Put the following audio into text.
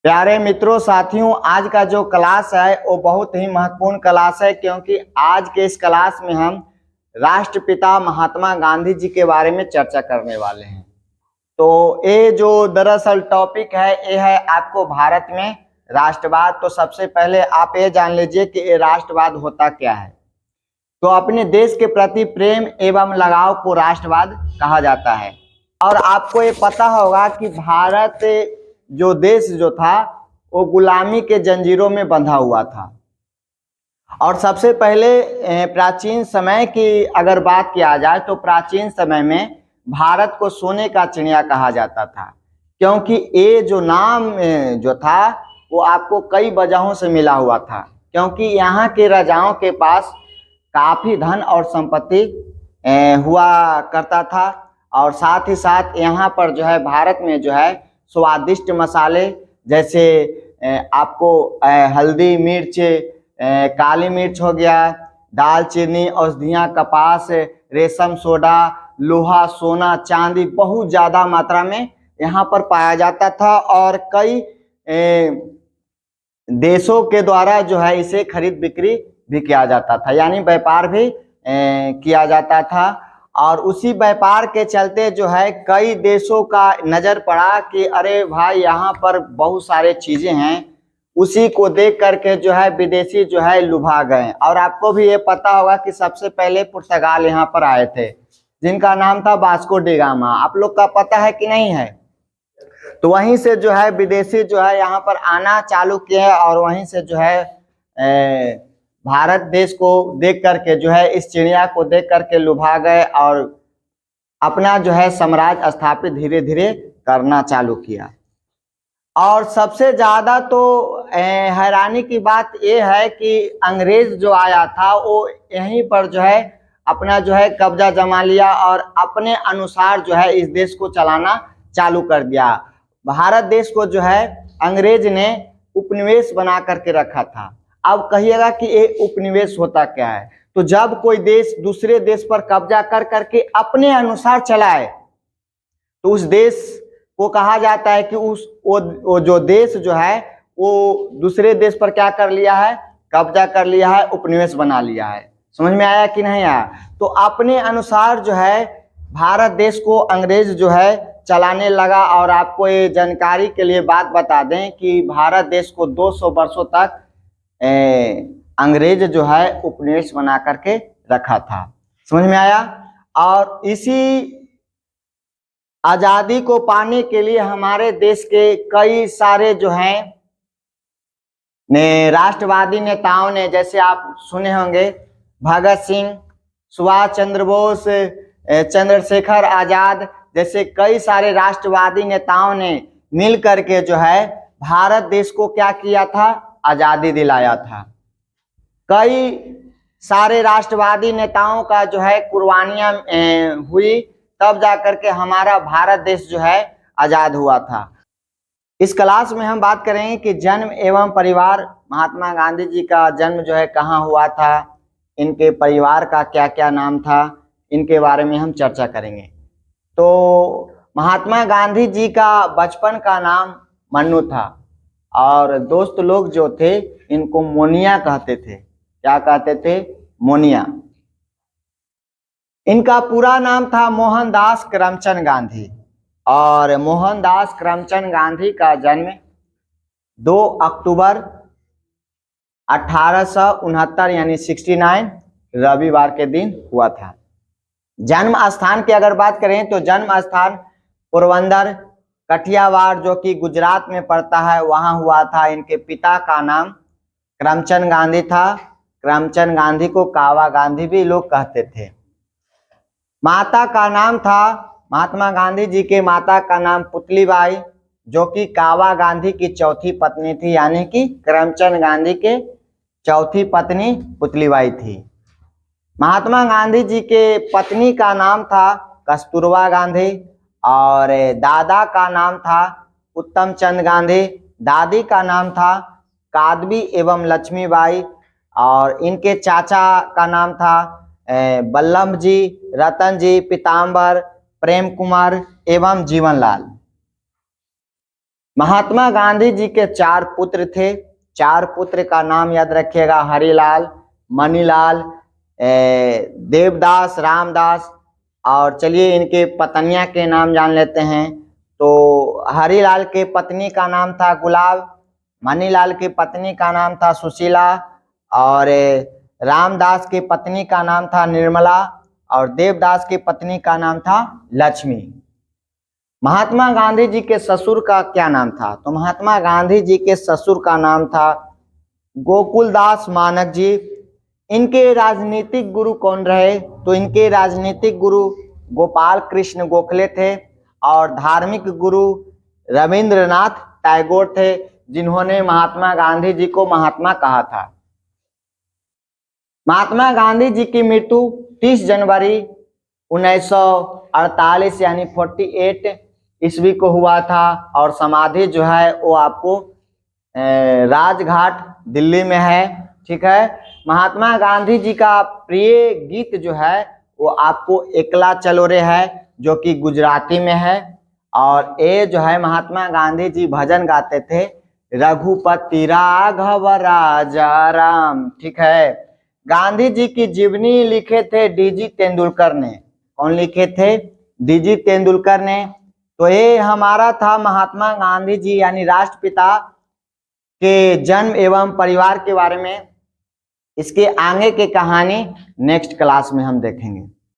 प्यारे मित्रों, साथियों, आज का जो क्लास है वो बहुत ही महत्वपूर्ण क्लास है, क्योंकि आज के इस क्लास में हम राष्ट्रपिता महात्मा गांधी जी के बारे में चर्चा करने वाले हैं। तो ये जो दरअसल टॉपिक है ये है आपको भारत में राष्ट्रवाद। तो सबसे पहले आप ये जान लीजिए कि ये राष्ट्रवाद होता क्या है। तो अपने देश के प्रति प्रेम एवं लगाव को राष्ट्रवाद कहा जाता है। और आपको ये पता होगा कि भारत जो देश जो था वो गुलामी के जंजीरों में बंधा हुआ था। और सबसे पहले प्राचीन समय की अगर बात किया जाए तो प्राचीन समय में भारत को सोने का चिड़िया कहा जाता था, क्योंकि ये जो नाम जो था वो आपको कई वजहों से मिला हुआ था। क्योंकि यहाँ के राजाओं के पास काफी धन और संपत्ति हुआ करता था, और साथ ही साथ यहाँ पर जो है भारत में जो है स्वादिष्ट मसाले जैसे आपको हल्दी, मिर्च, काली मिर्च हो गया, दालचीनी, औषधियाँ, कपास, रेशम, सोडा, लोहा, सोना, चांदी बहुत ज़्यादा मात्रा में यहाँ पर पाया जाता था। और कई देशों के द्वारा जो है इसे खरीद बिक्री भी किया जाता था, यानी व्यापार भी किया जाता था। और उसी व्यापार के चलते जो है कई देशों का नज़र पड़ा कि अरे भाई यहाँ पर बहुत सारे चीज़ें हैं, उसी को देख करके जो है विदेशी जो है लुभा गए। और आपको भी ये पता होगा कि सबसे पहले पुर्तगाल यहाँ पर आए थे, जिनका नाम था वास्को डी गामा। आप लोग का पता है कि नहीं है? तो वहीं से जो है विदेशी जो है यहाँ पर आना चालू किए हैं, और वहीं से जो है भारत देश को देख करके जो है इस चिड़िया को देख करके लुभा गए और अपना जो है साम्राज्य स्थापित धीरे धीरे करना चालू किया। और सबसे ज्यादा तो हैरानी की बात यह है कि अंग्रेज जो आया था वो यहीं पर जो है अपना जो है कब्जा जमा लिया और अपने अनुसार जो है इस देश को चलाना चालू कर दिया। भारत देश को जो है अंग्रेज ने उपनिवेश बना करके रखा था। अब कहिएगा कि ये उपनिवेश होता क्या है? तो जब कोई देश दूसरे देश पर कब्जा कर करके अपने अनुसार चलाए तो उस देश को कहा जाता है कि वो जो देश जो है वो दूसरे देश पर क्या कर लिया है? कब्जा कर लिया है, उपनिवेश बना लिया है। समझ में आया कि नहीं आया? तो अपने अनुसार जो है भारत देश को अंग्रेज जो है चलाने लगा। और आपको ये जानकारी के लिए बात बता दें कि भारत देश को 200 वर्षों तक अंग्रेज जो है उपनिवेश बना करके रखा था। समझ में आया? और इसी आजादी को पाने के लिए हमारे देश के कई सारे जो हैं राष्ट्रवादी नेताओं ने, जैसे आप सुने होंगे भगत सिंह, सुभाष चंद्र बोस, चंद्रशेखर आजाद जैसे कई सारे राष्ट्रवादी नेताओं ने मिल करके जो है भारत देश को क्या किया था? आजादी दिलाया था। कई सारे राष्ट्रवादी नेताओं का जो है कुर्बानियां हुई, तब जाकर के हमारा भारत देश जो है आजाद हुआ था। इस क्लास में हम बात करेंगे कि जन्म एवं परिवार, महात्मा गांधी जी का जन्म जो है कहाँ हुआ था, इनके परिवार का क्या क्या नाम था, इनके बारे में हम चर्चा करेंगे। तो महात्मा गांधी जी का बचपन का नाम मन्नू था, और दोस्त लोग जो थे इनको मोनिया कहते थे। क्या कहते थे? मोनिया। इनका पूरा नाम था मोहनदास करमचंद गांधी, और मोहनदास करमचंद गांधी का जन्म 2 अक्टूबर 1869 यानी 69 रविवार के दिन हुआ था। जन्म स्थान की अगर बात करें तो जन्म स्थान पोरबंदर, कठियावाड़ जो कि गुजरात में पड़ता है, वहां हुआ था। इनके पिता का नाम करमचंद गांधी था। करमचंद गांधी को कावा गांधी भी लोग कहते थे। माता का नाम था, महात्मा गांधी जी के माता का नाम पुतलीबाई, जो कि कावा गांधी की चौथी पत्नी थी, यानी कि करमचंद गांधी के चौथी पत्नी पुतलीबाई थी। महात्मा गांधी जी के पत्नी का नाम था कस्तूरबा गांधी, और दादा का नाम था उत्तम चंद गांधी, दादी का नाम था कादबी एवं लक्ष्मीबाई, और इनके चाचा का नाम था बल्लभ जी, रतन जी, पीताम्बर, प्रेम कुमार एवं जीवनलाल। महात्मा गांधी जी के 4 पुत्र थे। 4 पुत्र का नाम याद रखिएगा, हरिलाल, मनीलाल, देवदास, रामदास। और चलिए इनके पत्नियां के नाम जान लेते हैं। तो हरिलाल के पत्नी का नाम था गुलाब, मनीलाल की पत्नी का नाम था सुशीला, और रामदास की पत्नी का नाम था निर्मला, और देवदास की पत्नी का नाम था लक्ष्मी। महात्मा गांधी जी के ससुर का क्या नाम था? तो महात्मा गांधी जी के ससुर का नाम था गोकुलदास मानक जी। इनके राजनीतिक गुरु कौन रहे? तो इनके राजनीतिक गुरु गोपाल कृष्ण गोखले थे, और धार्मिक गुरु रविंद्रनाथ टैगोर थे, जिन्होंने महात्मा गांधी जी को महात्मा कहा था। महात्मा गांधी जी की मृत्यु 30 जनवरी 1948 यानी 48 ईस्वी को हुआ था, और समाधि जो है वो आपको राजघाट दिल्ली में है। ठीक है। महात्मा गांधी जी का प्रिय गीत जो है वो आपको एकला चलो रे है, जो कि गुजराती में है। और ये जो है महात्मा गांधी जी भजन गाते थे, रघुपति राघव राजा राम। ठीक है। गांधी जी की जीवनी लिखे थे डीजी तेंदुलकर ने। कौन लिखे थे? डीजी तेंदुलकर ने। तो ये हमारा था महात्मा गांधी जी यानी राष्ट्रपिता के जन्म एवं परिवार के बारे में। इसके आगे की कहानी नेक्स्ट क्लास में हम देखेंगे।